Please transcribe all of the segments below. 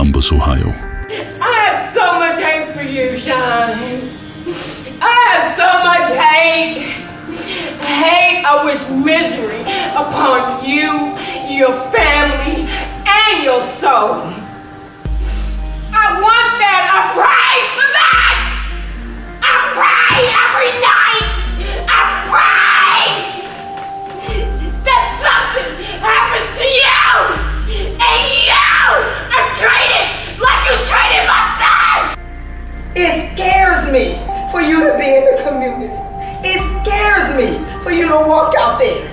Columbus, Ohio. I have so much hate for you, Sean. I have so much hate. Hate, I wish misery upon you, your family, and your soul. I want that. I pray for that. I pray every night. I pray that something happens to you, and you are treated like you treated my son. It scares me for you to be in the community. It scares me for you to walk out there.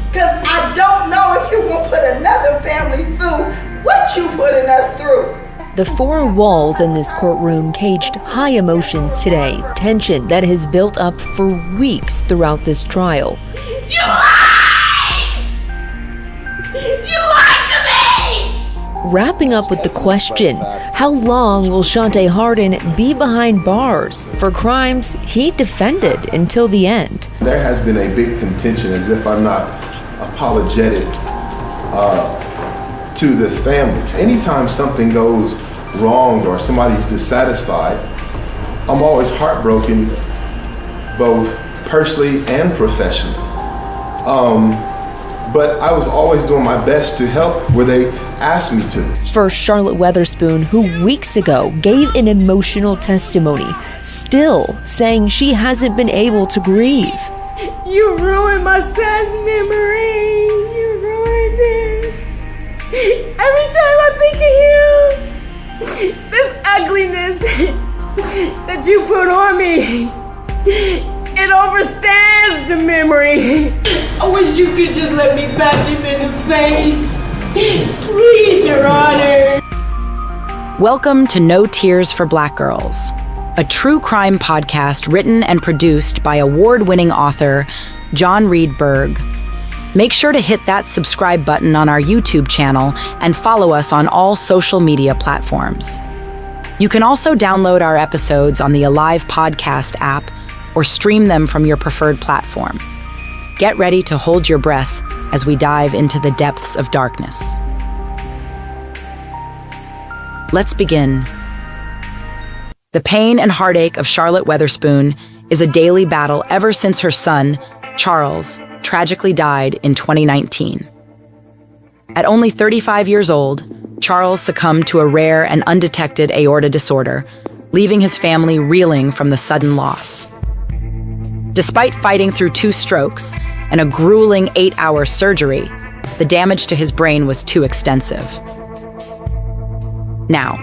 Because I don't know if you're going to put another family through what you putting us through. The four walls in this courtroom caged high emotions today, tension that has built up for weeks throughout this trial. You lied! You lied to me! Wrapping up with the question, how long will Shawnte Hardin be behind bars for crimes he defended until the end? There has been a big contention, as if I'm not apologetic to the families. Anytime something goes wrong or somebody's dissatisfied, I'm always heartbroken, both personally and professionally. But I was always doing my best to help where they asked me to. For Charlotte Weatherspoon, who weeks ago gave an emotional testimony, still saying she hasn't been able to grieve. You ruined my son's memory. You ruined it. Every time I think of him, this ugliness that you put on me, it overstands the memory. I wish you could just let me bash him in the face. Please, Your Honor. Welcome to No Tears for Black Girls, a true crime podcast written and produced by award-winning author John Reed Berg. Make sure to hit that subscribe button on our YouTube channel and follow us on all social media platforms. You can also download our episodes on the Alive Podcast app or stream them from your preferred platform. Get ready to hold your breath as we dive into the depths of darkness. Let's begin. The pain and heartache of Charlotte Weatherspoon is a daily battle ever since her son, Charles, tragically died in 2019. At only 35 years old, Charles succumbed to a rare and undetected aorta disorder, leaving his family reeling from the sudden loss. Despite fighting through 2 strokes and a grueling 8-hour surgery, the damage to his brain was too extensive. Now,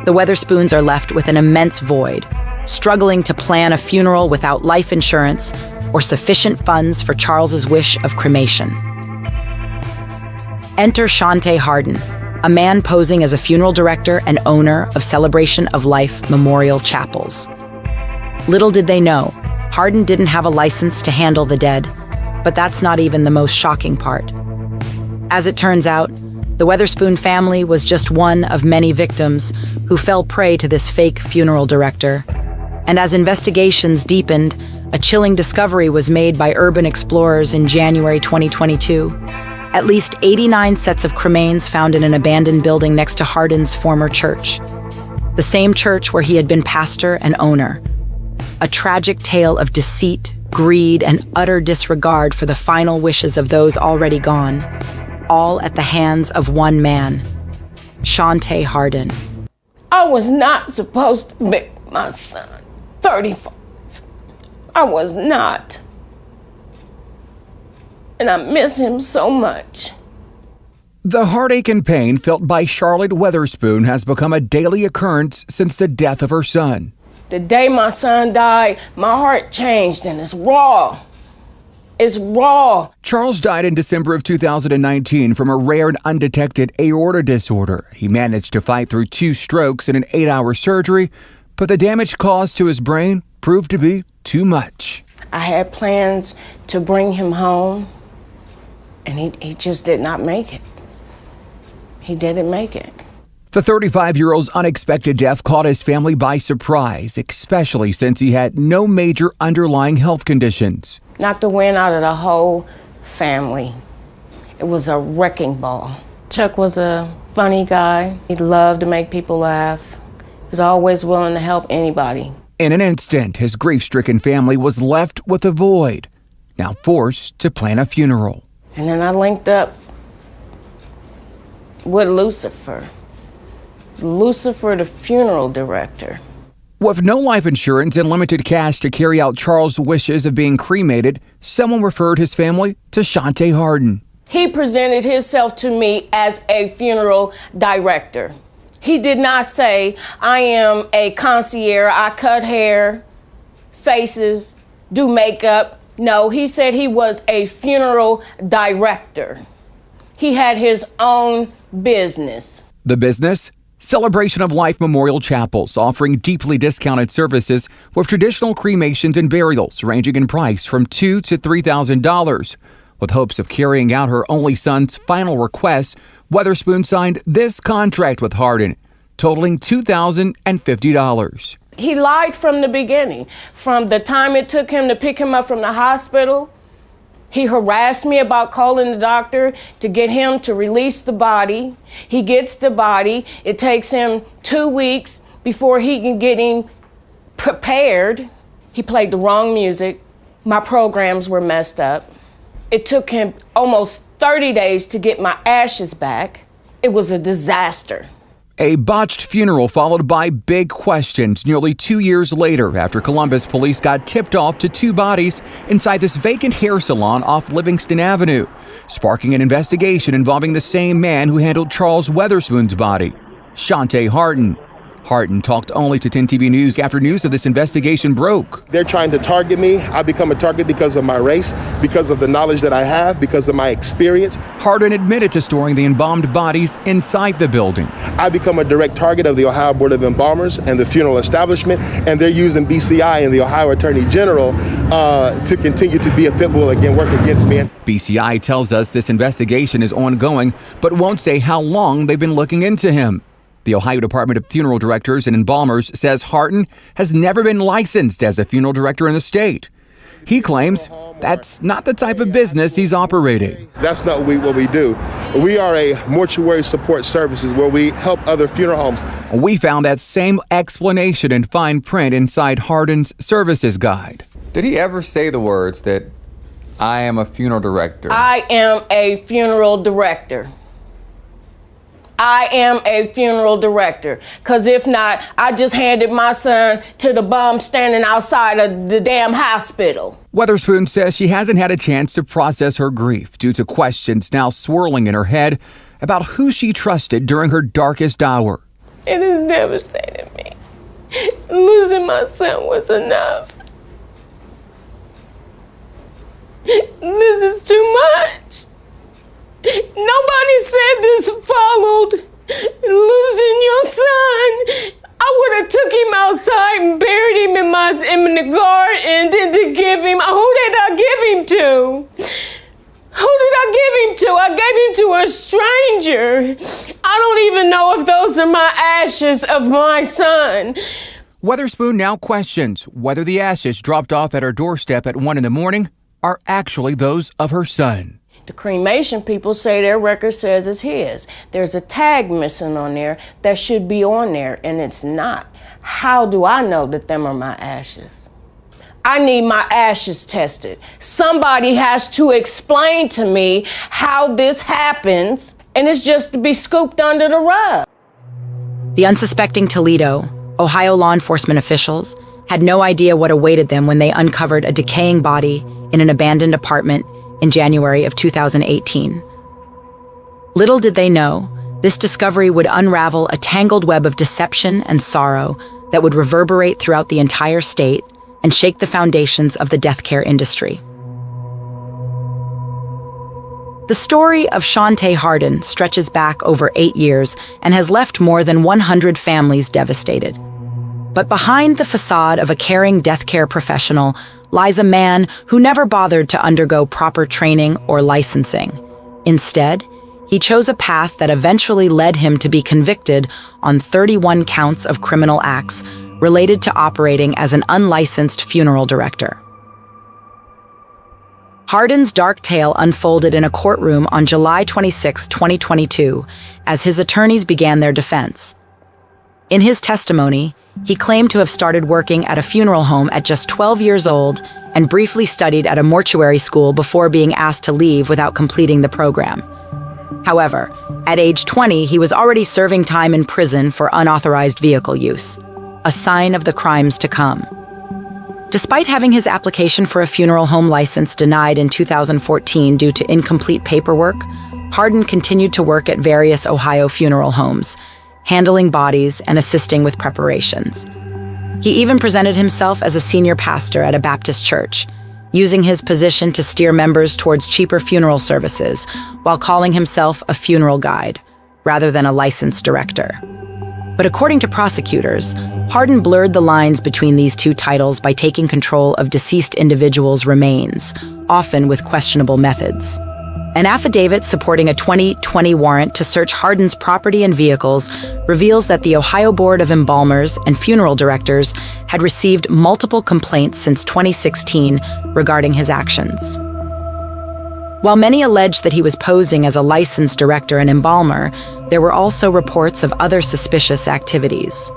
the Weatherspoons are left with an immense void, struggling to plan a funeral without life insurance or sufficient funds for Charles's wish of cremation. Enter Shawnte Hardin, a man posing as a funeral director and owner of Celebration of Life Memorial Chapels. Little did they know, Hardin didn't have a license to handle the dead, but that's not even the most shocking part. As it turns out, the Weatherspoon family was just one of many victims who fell prey to this fake funeral director. And as investigations deepened, a chilling discovery was made by urban explorers in January 2022. At least 89 sets of cremains found in an abandoned building next to Hardin's former church. The same church where he had been pastor and owner. A tragic tale of deceit, greed, and utter disregard for the final wishes of those already gone. All at the hands of one man, Shawnte Hardin. I was not supposed to make my son 35. I was not. And I miss him so much. The heartache and pain felt by Charlotte Weatherspoon has become a daily occurrence since the death of her son. The day my son died, my heart changed and it's raw. It's raw. Charles died in December of 2019 from a rare and undetected aorta disorder. He managed to fight through 2 strokes and an 8-hour surgery, but the damage caused to his brain proved to be too much. I had plans to bring him home, and he just did not make it. He didn't make it. The 35-year-old's unexpected death caught his family by surprise, especially since he had no major underlying health conditions. Knocked the wind out of the whole family. It was a wrecking ball. Chuck was a funny guy. He loved to make people laugh. He was always willing to help anybody. In an instant, his grief-stricken family was left with a void, now forced to plan a funeral. And then I linked up with Lucifer, the funeral director. With no life insurance and limited cash to carry out Charles' wishes of being cremated, someone referred his family to Shawnte Hardin. He presented himself to me as a funeral director. He did not say, I am a concierge, I cut hair, faces, do makeup. No, he said he was a funeral director. He had his own business. The business? Celebration of Life Memorial Chapels, offering deeply discounted services with traditional cremations and burials ranging in price from $2,000 to $3,000. With hopes of carrying out her only son's final request, Weatherspoon signed this contract with Hardin, totaling $2,050. He lied from the beginning. From the time it took him to pick him up from the hospital, he harassed me about calling the doctor to get him to release the body. He gets the body. It takes him 2 weeks before he can get him prepared. He played the wrong music. My programs were messed up. It took him almost 30 days to get my ashes back. It was a disaster. A botched funeral followed by big questions nearly 2 years later after Columbus police got tipped off to 2 bodies inside this vacant hair salon off Livingston Avenue, sparking an investigation involving the same man who handled Charles Weatherspoon's body, Shawnte Hardin. Hardin talked only to 10 TV News after news of this investigation broke. They're trying to target me. I become a target because of my race, because of the knowledge that I have, because of my experience. Hardin admitted to storing the embalmed bodies inside the building. I become a direct target of the Ohio Board of Embalmers and the funeral establishment, and they're using BCI and the Ohio Attorney General to continue to be a pit bull again, work against me. BCI tells us this investigation is ongoing, but won't say how long they've been looking into him. The Ohio Department of Funeral Directors and Embalmers says Hardin has never been licensed as a funeral director in the state. He claims that's not the type of business he's operating. That's not what we do. We are a mortuary support services where we help other funeral homes. We found that same explanation in fine print inside Hardin's services guide. Did he ever say the words that I am a funeral director? I am a funeral director. I am a funeral director. Because if not, I just handed my son to the bum standing outside of the damn hospital. Weatherspoon says she hasn't had a chance to process her grief due to questions now swirling in her head about who she trusted during her darkest hour. It has devastated me. Losing my son was enough. This is too much. Nobody said this followed losing your son. I would have took him outside and buried him in the garden, then to give him. Who did I give him to? Who did I give him to? I gave him to a stranger. I don't even know if those are my ashes of my son. Weatherspoon now questions whether the ashes dropped off at her doorstep at 1 a.m. are actually those of her son. The cremation people say their record says it's his. There's a tag missing on there that should be on there, and it's not. How do I know that them are my ashes? I need my ashes tested. Somebody has to explain to me how this happens, and it's just to be scooped under the rug. The unsuspecting Toledo, Ohio law enforcement officials, had no idea what awaited them when they uncovered a decaying body in an abandoned apartment in January of 2018. Little did they know, this discovery would unravel a tangled web of deception and sorrow that would reverberate throughout the entire state and shake the foundations of the death care industry. The story of Shawnte Hardin stretches back over 8 years and has left more than 100 families devastated. But behind the facade of a caring death care professional lies a man who never bothered to undergo proper training or licensing. Instead, he chose a path that eventually led him to be convicted on 31 counts of criminal acts related to operating as an unlicensed funeral director. Hardin's dark tale unfolded in a courtroom on July 26, 2022, as his attorneys began their defense. In his testimony, he claimed to have started working at a funeral home at just 12 years old and briefly studied at a mortuary school before being asked to leave without completing the program. However, at age 20, he was already serving time in prison for unauthorized vehicle use, a sign of the crimes to come. Despite having his application for a funeral home license denied in 2014 due to incomplete paperwork, Hardin continued to work at various Ohio funeral homes, handling bodies and assisting with preparations. He even presented himself as a senior pastor at a Baptist church, using his position to steer members towards cheaper funeral services while calling himself a funeral guide, rather than a licensed director. But according to prosecutors, Hardin blurred the lines between these two titles by taking control of deceased individuals' remains, often with questionable methods. An affidavit supporting a 2020 warrant to search Hardin's property and vehicles reveals that the Ohio Board of Embalmers and Funeral Directors had received multiple complaints since 2016 regarding his actions. While many alleged that he was posing as a licensed director and embalmer, there were also reports of other suspicious activities.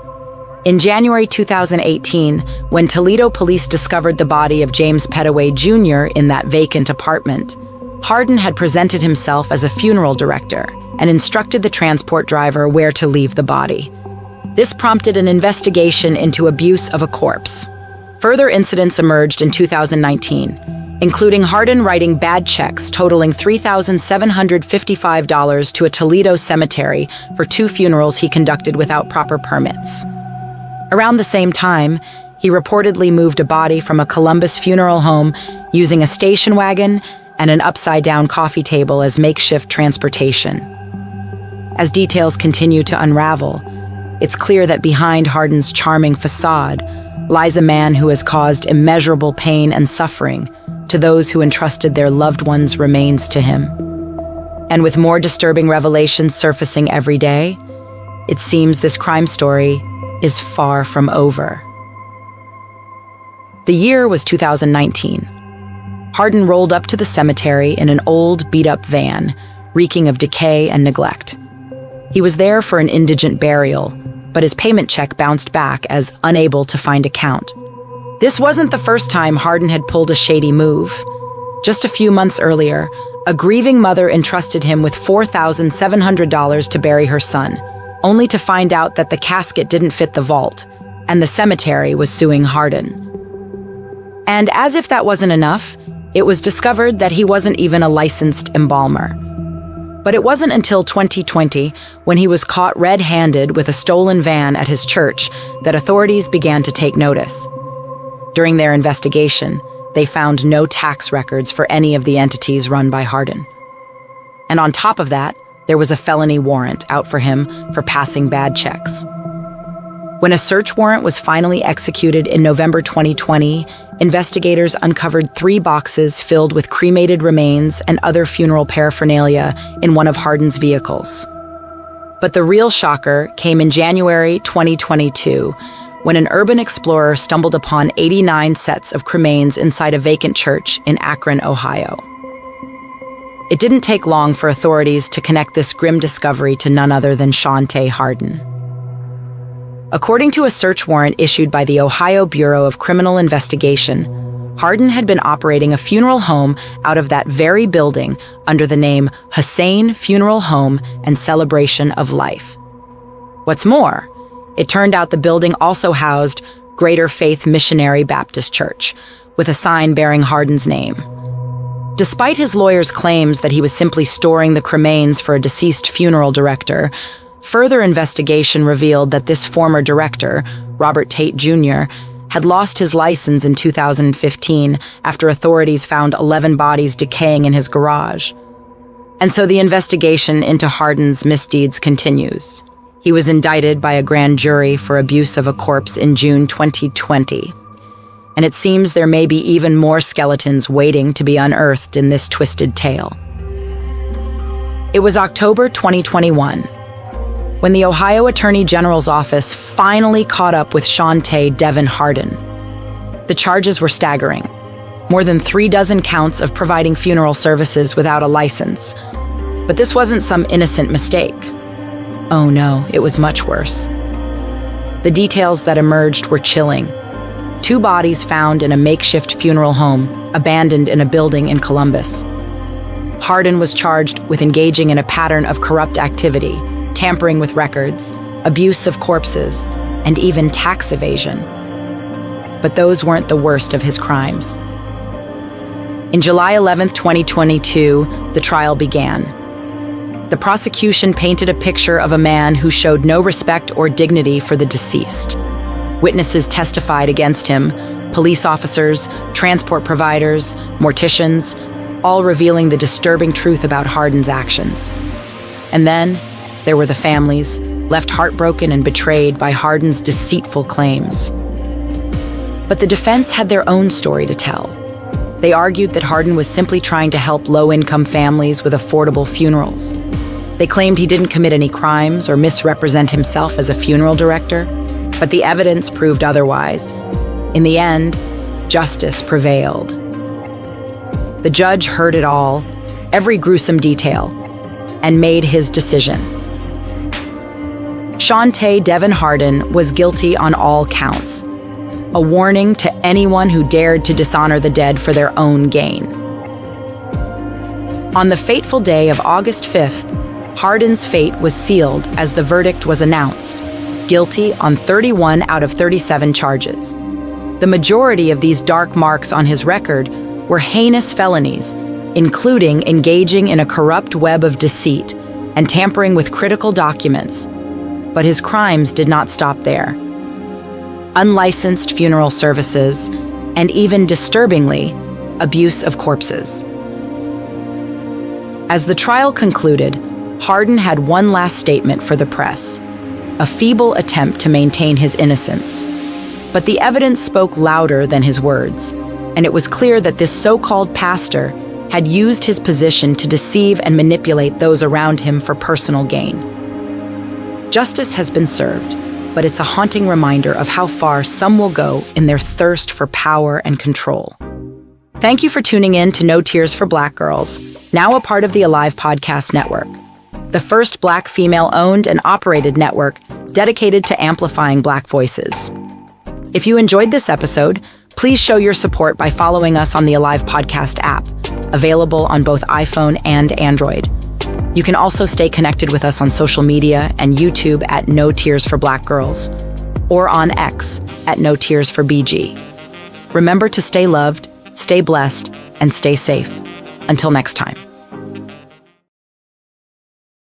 In January 2018, when Toledo police discovered the body of James Pettaway Jr. in that vacant apartment, Hardin had presented himself as a funeral director and instructed the transport driver where to leave the body. This prompted an investigation into abuse of a corpse. Further incidents emerged in 2019, including Hardin writing bad checks totaling $3,755 to a Toledo cemetery for 2 funerals he conducted without proper permits. Around the same time, he reportedly moved a body from a Columbus funeral home using a station wagon and an upside-down coffee table as makeshift transportation. As details continue to unravel, it's clear that behind Hardin's charming facade lies a man who has caused immeasurable pain and suffering to those who entrusted their loved ones' remains to him. And with more disturbing revelations surfacing every day, it seems this crime story is far from over. The year was 2019. Hardin rolled up to the cemetery in an old, beat-up van, reeking of decay and neglect. He was there for an indigent burial, but his payment check bounced back as unable to find account. This wasn't the first time Hardin had pulled a shady move. Just a few months earlier, a grieving mother entrusted him with $4,700 to bury her son, only to find out that the casket didn't fit the vault, and the cemetery was suing Hardin. And as if that wasn't enough, it was discovered that he wasn't even a licensed embalmer. But it wasn't until 2020, when he was caught red-handed with a stolen van at his church, that authorities began to take notice. During their investigation, they found no tax records for any of the entities run by Hardin. And on top of that, there was a felony warrant out for him for passing bad checks. When a search warrant was finally executed in November 2020, investigators uncovered 3 boxes filled with cremated remains and other funeral paraphernalia in one of Hardin's vehicles. But the real shocker came in January 2022, when an urban explorer stumbled upon 89 sets of cremains inside a vacant church in Akron, Ohio. It didn't take long for authorities to connect this grim discovery to none other than Shawnte Hardin. According to a search warrant issued by the Ohio Bureau of Criminal Investigation, Hardin had been operating a funeral home out of that very building under the name Hussain Funeral Home and Celebration of Life. What's more, it turned out the building also housed Greater Faith Missionary Baptist Church, with a sign bearing Hardin's name. Despite his lawyer's claims that he was simply storing the cremains for a deceased funeral director, further investigation revealed that this former director, Robert Tate Jr., had lost his license in 2015 after authorities found 11 bodies decaying in his garage. And so the investigation into Hardin's misdeeds continues. He was indicted by a grand jury for abuse of a corpse in June 2020. And it seems there may be even more skeletons waiting to be unearthed in this twisted tale. It was October 2021, when the Ohio Attorney General's office finally caught up with Shawnte Devin Hardin. The charges were staggering: more than 36 counts of providing funeral services without a license. But this wasn't some innocent mistake. Oh no, it was much worse. The details that emerged were chilling. 2 bodies found in a makeshift funeral home, abandoned in a building in Columbus. Hardin was charged with engaging in a pattern of corrupt activity, tampering with records, abuse of corpses, and even tax evasion. But those weren't the worst of his crimes. In July 11, 2022, the trial began. The prosecution painted a picture of a man who showed no respect or dignity for the deceased. Witnesses testified against him, police officers, transport providers, morticians, all revealing the disturbing truth about Hardin's actions. And then there were the families, left heartbroken and betrayed by Hardin's deceitful claims. But the defense had their own story to tell. They argued that Hardin was simply trying to help low-income families with affordable funerals. They claimed he didn't commit any crimes or misrepresent himself as a funeral director, but the evidence proved otherwise. In the end, justice prevailed. The judge heard it all, every gruesome detail, and made his decision. Shawnte Devin Hardin was guilty on all counts, a warning to anyone who dared to dishonor the dead for their own gain. On the fateful day of August 5th, Hardin's fate was sealed as the verdict was announced, guilty on 31 out of 37 charges. The majority of these dark marks on his record were heinous felonies, including engaging in a corrupt web of deceit and tampering with critical documents. But his crimes did not stop there. Unlicensed funeral services, and even disturbingly, abuse of corpses. As the trial concluded, Hardin had one last statement for the press, a feeble attempt to maintain his innocence. But the evidence spoke louder than his words, and it was clear that this so-called pastor had used his position to deceive and manipulate those around him for personal gain. Justice has been served, but it's a haunting reminder of how far some will go in their thirst for power and control. Thank you for tuning in to No Tears for Black Girls, now a part of the Alive Podcast Network, the first Black female-owned and operated network dedicated to amplifying Black voices. If you enjoyed this episode, please show your support by following us on the Alive Podcast app, available on both iPhone and Android. You can also stay connected with us on social media and YouTube at No Tears for Black Girls, or on X at No Tears for BG. Remember to stay loved, stay blessed, and stay safe. Until next time.